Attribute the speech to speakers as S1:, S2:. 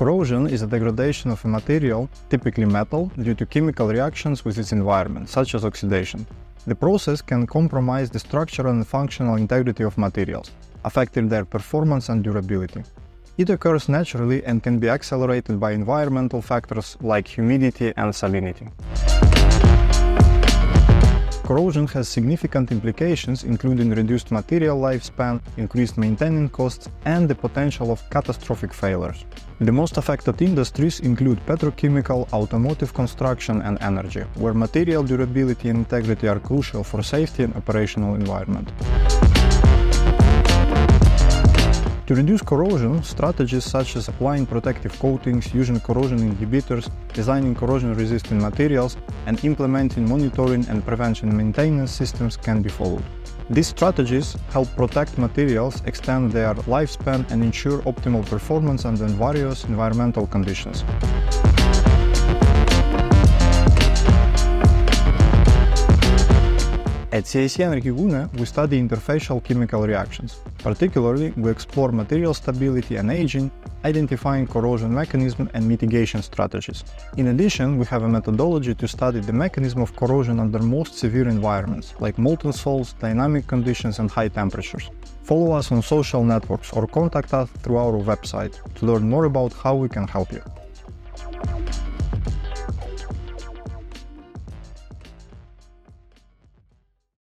S1: Corrosion is a degradation of a material, typically metal, due to chemical reactions with its environment, such as oxidation. The process can compromise the structural and functional integrity of materials, affecting their performance and durability. It occurs naturally and can be accelerated by environmental factors like humidity and salinity. Corrosion has significant implications, including reduced material lifespan, increased maintenance costs, and the potential of catastrophic failures. The most affected industries include petrochemical, automotive construction, and energy, where material durability and integrity are crucial for safety and operational environment. To reduce corrosion, strategies such as applying protective coatings, using corrosion inhibitors, designing corrosion-resistant materials, and implementing monitoring and prevention maintenance systems can be followed. These strategies help protect materials, extend their lifespan, and ensure optimal performance under various environmental conditions. At CIC energiGUNE, we study interfacial chemical reactions. Particularly, we explore material stability and aging, identifying corrosion mechanism and mitigation strategies. In addition, we have a methodology to study the mechanism of corrosion under most severe environments, like molten salts, dynamic conditions, and high temperatures. Follow us on social networks or contact us through our website to learn more about how we can help you.